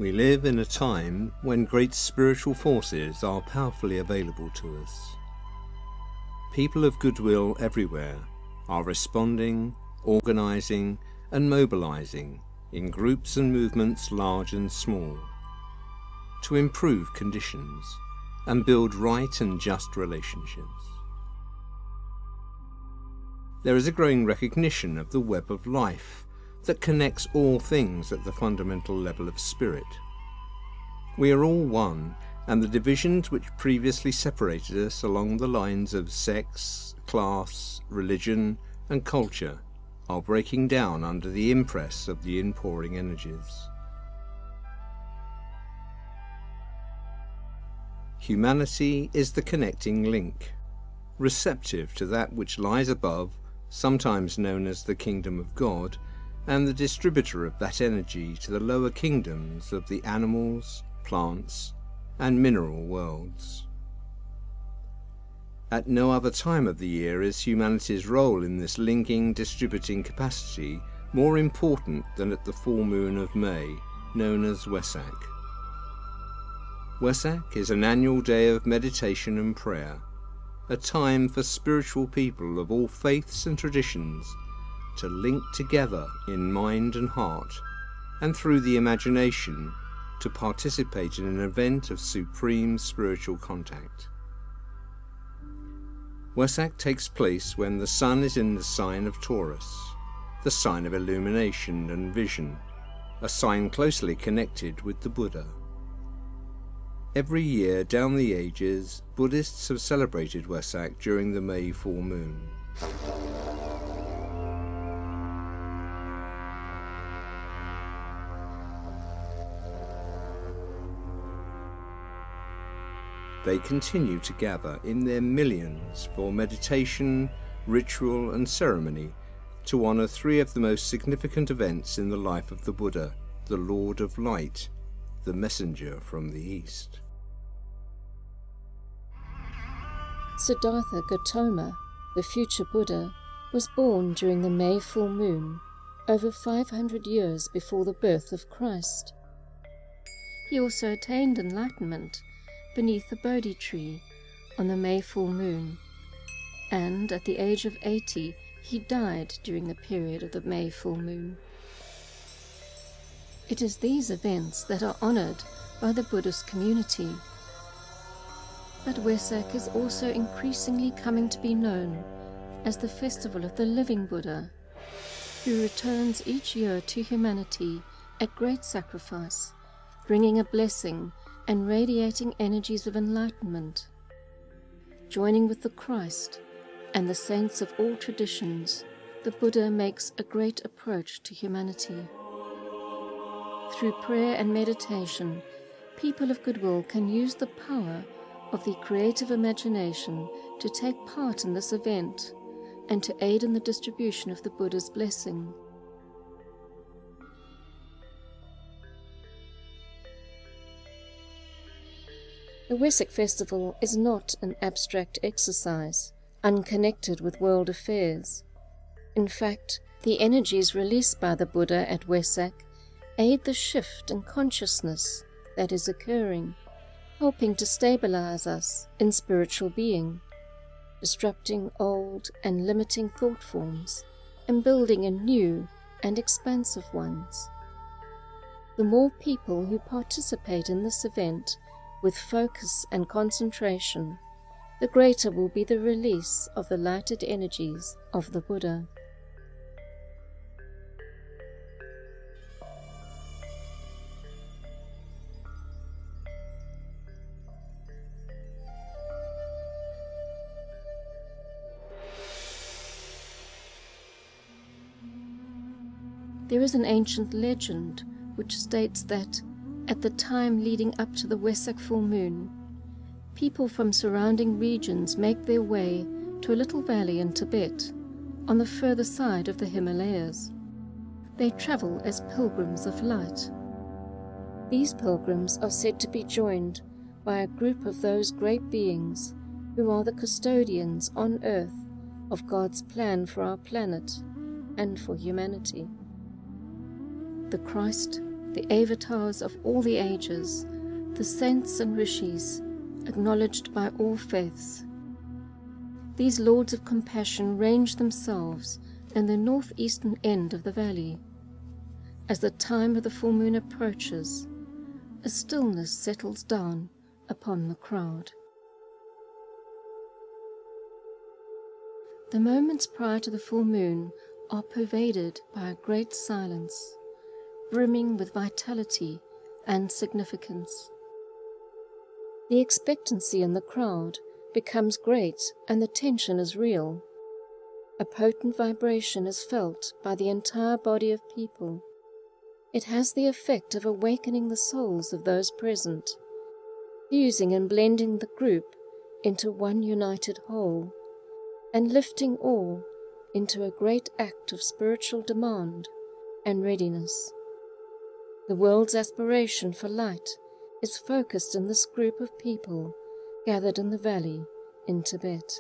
We live in a time when great spiritual forces are powerfully available to us. People of goodwill everywhere are responding, organizing, and mobilizing in groups and movements large and small to improve conditions and build right and just relationships. There is a growing recognition of the web of life that connects all things at the fundamental level of spirit. We are all one, and the divisions which previously separated us along the lines of sex, class, religion, and culture are breaking down under the impress of the inpouring energies. Humanity is the connecting link, receptive to that which lies above, sometimes known as the kingdom of God, and the distributor of that energy to the lower kingdoms of the animals, plants, and mineral worlds. At no other time of the year is humanity's role in this linking, distributing capacity more important than at the full moon of May, known as Wesak. Wesak is an annual day of meditation and prayer, a time for spiritual people of all faiths and traditions to link together in mind and heart, and through the imagination to participate in an event of supreme spiritual contact. Wesak takes place when the sun is in the sign of Taurus, the sign of illumination and vision, a sign closely connected with the Buddha. Every year down the ages, Buddhists have celebrated Wesak during the May full moon. They continue to gather in their millions for meditation, ritual and ceremony to honor three of the most significant events in the life of the Buddha, the Lord of Light, the messenger from the East. Siddhartha Gautama, the future Buddha, was born during the May full moon, over 500 years before the birth of Christ. He also attained enlightenment beneath the Bodhi tree on the May full moon, and at the age of 80 he died during the period of the May full moon. It is these events that are honored by the Buddhist community. But Wesak is also increasingly coming to be known as the festival of the living Buddha, who returns each year to humanity at great sacrifice, bringing a blessing and radiating energies of enlightenment. Joining with the Christ and the saints of all traditions, the Buddha makes a great approach to humanity. Through prayer and meditation, people of goodwill can use the power of the creative imagination to take part in this event and to aid in the distribution of the Buddha's blessing. The Wesak festival is not an abstract exercise, unconnected with world affairs. In fact, the energies released by the Buddha at Wesak aid the shift in consciousness that is occurring, helping to stabilize us in spiritual being, disrupting old and limiting thought forms, and building in new and expansive ones. The more people who participate in this event with focus and concentration, the greater will be the release of the lighted energies of the Buddha. There is an ancient legend which states that at the time leading up to the Wesak full moon, people from surrounding regions make their way to a little valley in Tibet, on the further side of the Himalayas. They travel as pilgrims of light. These pilgrims are said to be joined by a group of those great beings who are the custodians on earth of God's plan for our planet and for humanity. The Christ, the avatars of all the ages, the saints and rishis, acknowledged by all faiths. These lords of compassion range themselves in the northeastern end of the valley. As the time of the full moon approaches, a stillness settles down upon the crowd. The moments prior to the full moon are pervaded by a great silence, brimming with vitality and significance. The expectancy in the crowd becomes great and the tension is real. A potent vibration is felt by the entire body of people. It has the effect of awakening the souls of those present, fusing and blending the group into one united whole, and lifting all into a great act of spiritual demand and readiness. The world's aspiration for light is focused in this group of people gathered in the valley in Tibet.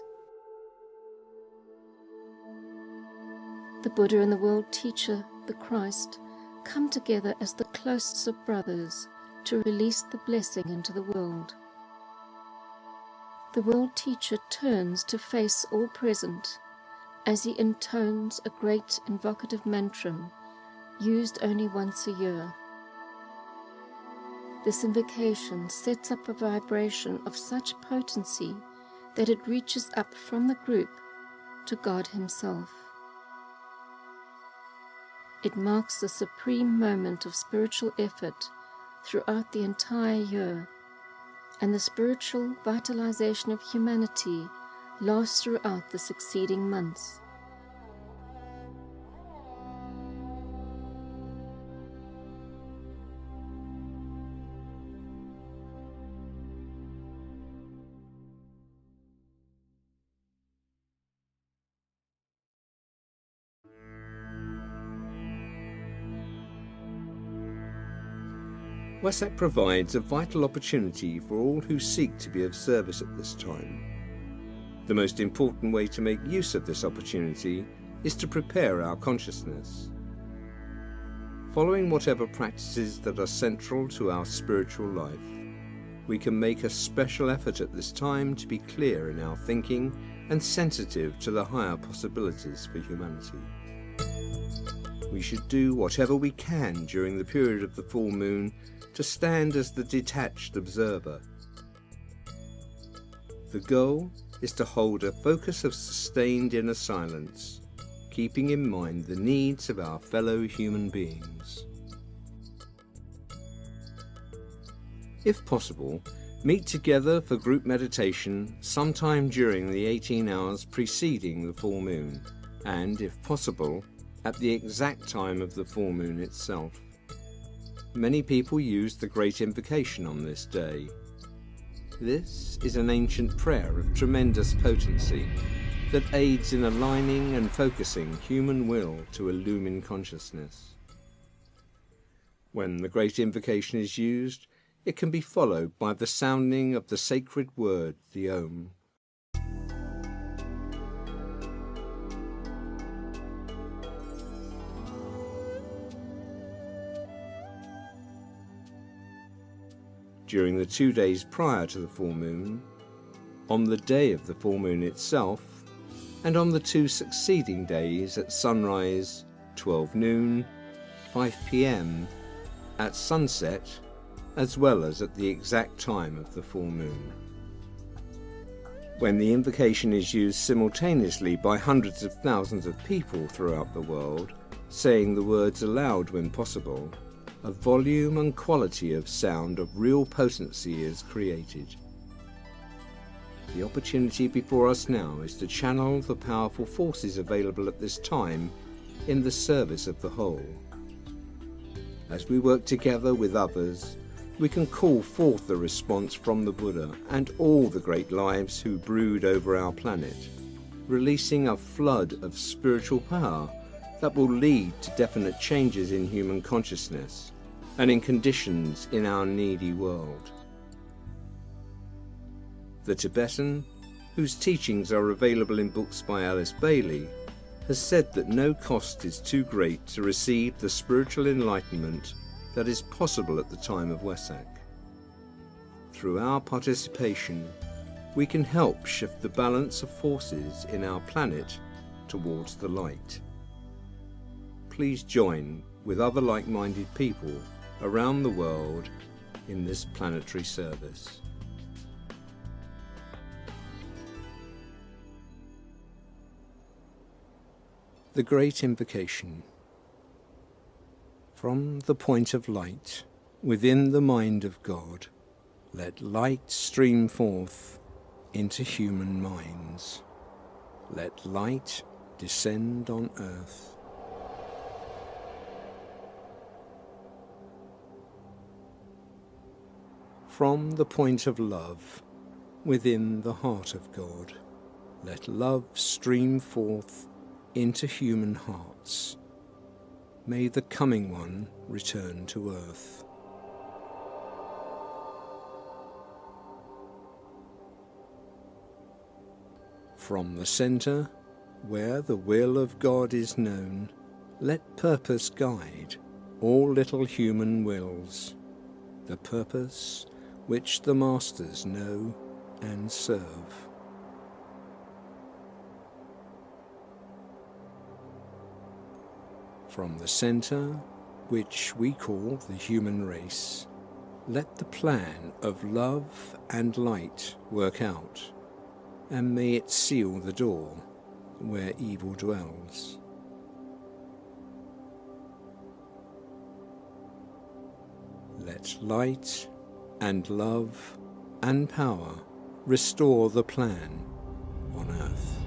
The Buddha and the world teacher, the Christ, come together as the closest of brothers to release the blessing into the world. The world teacher turns to face all present as he intones a great invocative mantra used only once a year. This invocation sets up a vibration of such potency that it reaches up from the group to God Himself. It marks the supreme moment of spiritual effort throughout the entire year, and the spiritual vitalization of humanity lasts throughout the succeeding months. Wesak provides a vital opportunity for all who seek to be of service at this time. The most important way to make use of this opportunity is to prepare our consciousness. Following whatever practices that are central to our spiritual life, we can make a special effort at this time to be clear in our thinking and sensitive to the higher possibilities for humanity. We should do whatever we can during the period of the full moon to stand as the detached observer. The goal is to hold a focus of sustained inner silence, keeping in mind the needs of our fellow human beings. If possible, meet together for group meditation sometime during the 18 hours preceding the full moon, and, if possible, at the exact time of the full moon itself. Many people use the Great Invocation on this day. This is an ancient prayer of tremendous potency that aids in aligning and focusing human will to illumine consciousness. When the Great Invocation is used, it can be followed by the sounding of the sacred word, the Om. During the 2 days prior to the full moon, on the day of the full moon itself, and on the 2 succeeding days at sunrise, 12 noon, 5 p.m, at sunset, as well as at the exact time of the full moon. When the invocation is used simultaneously by hundreds of thousands of people throughout the world, saying the words aloud when possible, a volume and quality of sound of real potency is created. The opportunity before us now is to channel the powerful forces available at this time in the service of the whole. As we work together with others, we can call forth the response from the Buddha and all the great lives who brood over our planet, releasing a flood of spiritual power that will lead to definite changes in human consciousness and in conditions in our needy world. The Tibetan, whose teachings are available in books by Alice Bailey, has said that no cost is too great to receive the spiritual enlightenment that is possible at the time of Wesak. Through our participation, we can help shift the balance of forces in our planet towards the light. Please join with other like-minded people around the world in this planetary service. The Great Invocation. From the point of light within the mind of God, let light stream forth into human minds. Let light descend on earth. From the point of love within the heart of God, let love stream forth into human hearts. May the coming one return to earth. From the centre, where the will of God is known, let purpose guide all little human wills, the purpose which the Masters know and serve. From the centre, which we call the human race, let the plan of love and light work out, and may it seal the door where evil dwells. Let light and love and power restore the plan on earth.